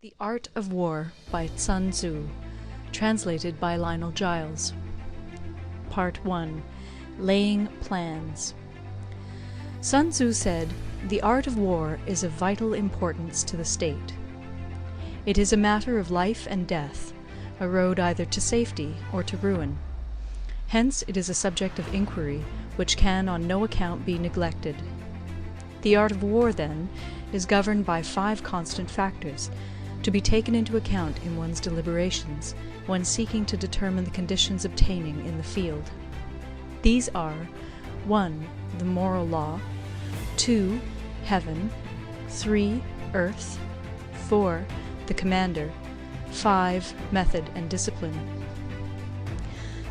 The Art of War by Sun Tzu, translated by Lionel Giles. Part 1. Laying Plans. Sun Tzu said, "The art of war is of vital importance to the state. It is a matter of life and death, a road either to safety or to ruin. Hence it is a subject of inquiry which can on no account be neglected. The art of war, then, is governed by 5 constant factors, to be taken into account in one's deliberations when seeking to determine the conditions obtaining in the field. These are 1. The moral law, 2. Heaven, 3. Earth, 4. The commander, 5. Method and discipline.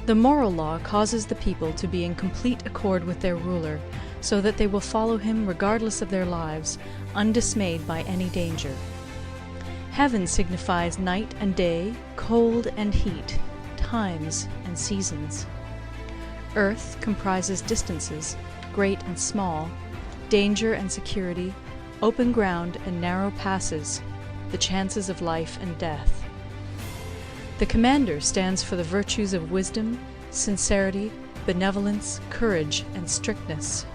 The moral law causes the people to be in complete accord with their ruler, so that they will follow him regardless of their lives, undismayed by any danger. Heaven signifies night and day, cold and heat, times and seasons. Earth comprises distances, great and small, danger and security, open ground and narrow passes, the chances of life and death. The commander stands for the virtues of wisdom, sincerity, benevolence, courage, and strictness.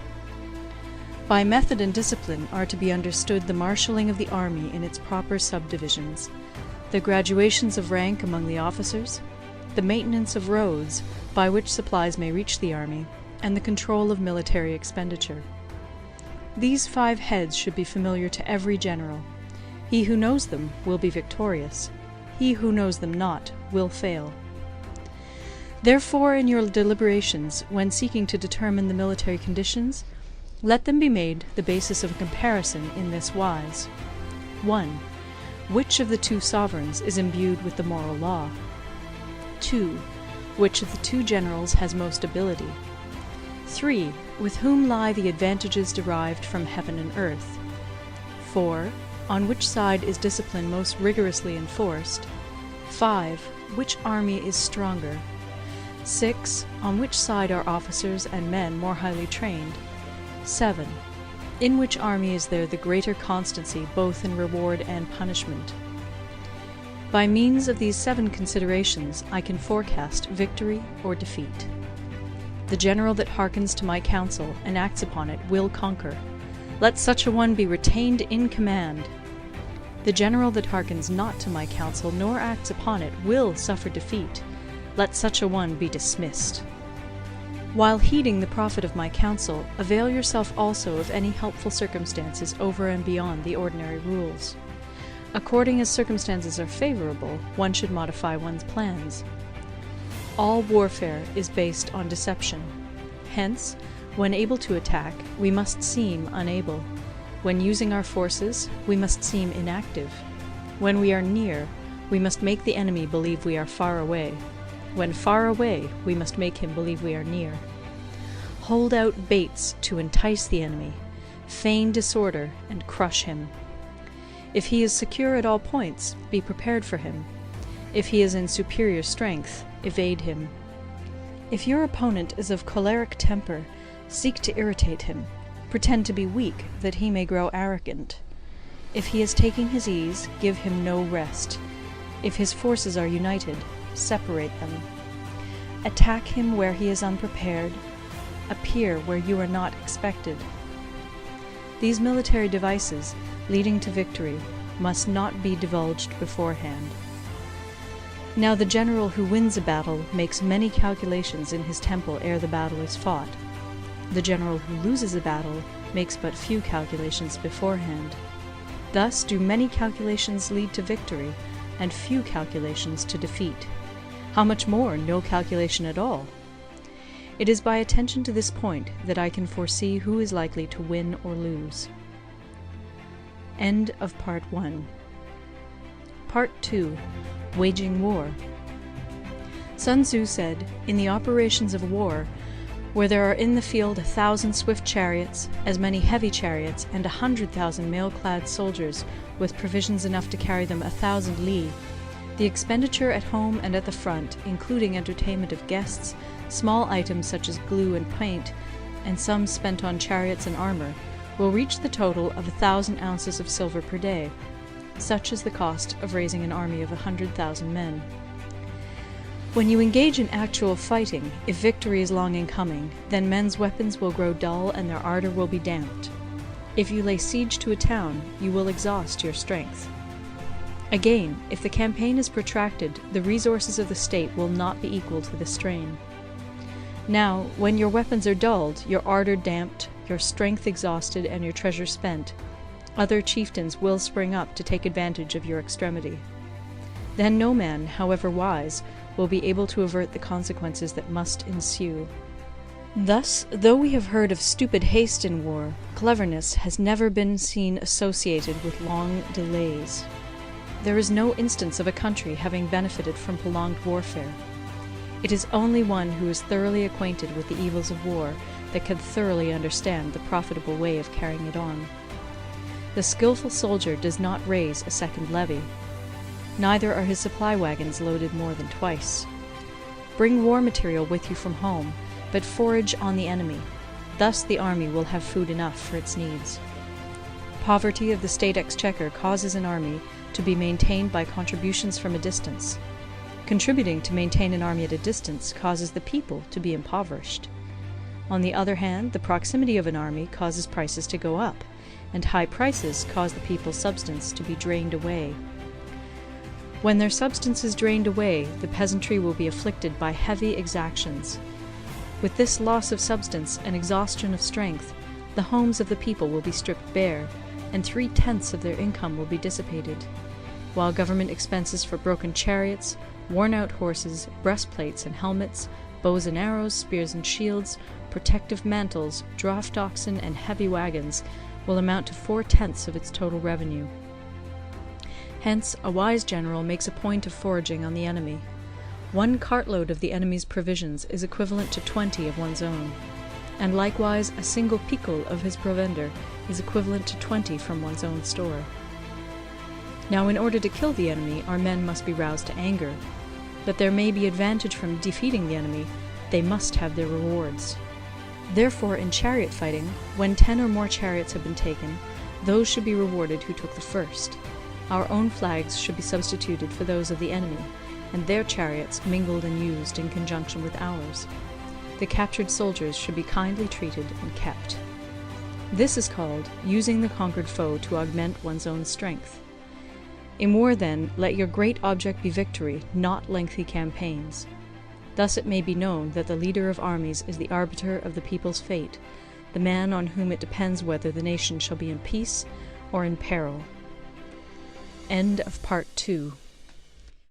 By method and discipline are to be understood the marshalling of the army in its proper subdivisions, the graduations of rank among the officers, the maintenance of roads by which supplies may reach the army, and the control of military expenditure. These 5 heads should be familiar to every general. He who knows them will be victorious. He who knows them not will fail. Therefore, in your deliberations, when seeking to determine the military conditions, let them be made the basis of a comparison in this wise. 1. Which of the 2 sovereigns is imbued with the moral law? 2. Which of the 2 generals has most ability? 3. With whom lie the advantages derived from heaven and earth? 4. On which side is discipline most rigorously enforced? 5. Which army is stronger? 6. On which side are officers and men more highly trained? 7. In which army is there the greater constancy both in reward and punishment? By means of these 7 considerations I can forecast victory or defeat. The general that hearkens to my counsel and acts upon it will conquer. Let such a one be retained in command. The general that hearkens not to my counsel nor acts upon it will suffer defeat. Let such a one be dismissed. While heeding the profit of my counsel, avail yourself also of any helpful circumstances over and beyond the ordinary rules. According as circumstances are favorable, one should modify one's plans. All warfare is based on deception. Hence, when able to attack, we must seem unable. When using our forces, we must seem inactive. When we are near, we must make the enemy believe we are far away. When far away, we must make him believe we are near. Hold out baits to entice the enemy, feign disorder, and crush him. If he is secure at all points, be prepared for him. If he is in superior strength, evade him. If your opponent is of choleric temper, seek to irritate him. Pretend to be weak, that he may grow arrogant. If he is taking his ease, give him no rest. If his forces are united, separate them. Attack him where he is unprepared. Appear where you are not expected. These military devices, leading to victory, must not be divulged beforehand. Now the general who wins a battle makes many calculations in his temple ere the battle is fought. The general who loses a battle makes but few calculations beforehand. Thus do many calculations lead to victory, and few calculations to defeat. How much more no calculation at all? It is by attention to this point that I can foresee who is likely to win or lose. End of Part 1. Part 2. Waging War. Sun Tzu said, "In the operations of war, where there are in the field 1,000 swift chariots, as many heavy chariots, and 100,000 mail-clad soldiers, with provisions enough to carry them 1,000 li, the expenditure at home and at the front, including entertainment of guests, small items such as glue and paint, and sums spent on chariots and armour, will reach the total of 1,000 ounces of silver per day, such is the cost of raising an army of 100,000 men. When you engage in actual fighting, if victory is long in coming, then men's weapons will grow dull and their ardor will be damped. If you lay siege to a town, you will exhaust your strength. Again, if the campaign is protracted, the resources of the state will not be equal to the strain. Now, when your weapons are dulled, your ardor damped, your strength exhausted, and your treasure spent, other chieftains will spring up to take advantage of your extremity. Then no man, however wise, will be able to avert the consequences that must ensue. Thus, though we have heard of stupid haste in war, cleverness has never been seen associated with long delays. There is no instance of a country having benefited from prolonged warfare. It is only one who is thoroughly acquainted with the evils of war that can thoroughly understand the profitable way of carrying it on. The skilful soldier does not raise a second levy. Neither are his supply wagons loaded more than twice. Bring war material with you from home, but forage on the enemy. Thus the army will have food enough for its needs. Poverty of the state exchequer causes an army to be maintained by contributions from a distance. Contributing to maintain an army at a distance causes the people to be impoverished. On the other hand, the proximity of an army causes prices to go up, and high prices cause the people's substance to be drained away. When their substance is drained away, the peasantry will be afflicted by heavy exactions. With this loss of substance and exhaustion of strength, the homes of the people will be stripped bare, and 3/10 of their income will be dissipated, while government expenses for broken chariots, worn-out horses, breastplates and helmets, bows and arrows, spears and shields, protective mantles, draught oxen, and heavy wagons will amount to 4/10 of its total revenue. Hence, a wise general makes a point of foraging on the enemy. 1 cartload of the enemy's provisions is equivalent to 20 of one's own, and likewise a single picul of his provender is equivalent to 20 from one's own store. Now, in order to kill the enemy, our men must be roused to anger. That there may be advantage from defeating the enemy, they must have their rewards. Therefore, in chariot fighting, when 10 or more chariots have been taken, those should be rewarded who took the first. Our own flags should be substituted for those of the enemy, and their chariots mingled and used in conjunction with ours. The captured soldiers should be kindly treated and kept. This is called using the conquered foe to augment one's own strength. In war, then, let your great object be victory, not lengthy campaigns. Thus it may be known that the leader of armies is the arbiter of the people's fate, the man on whom it depends whether the nation shall be in peace or in peril. End of Part 2.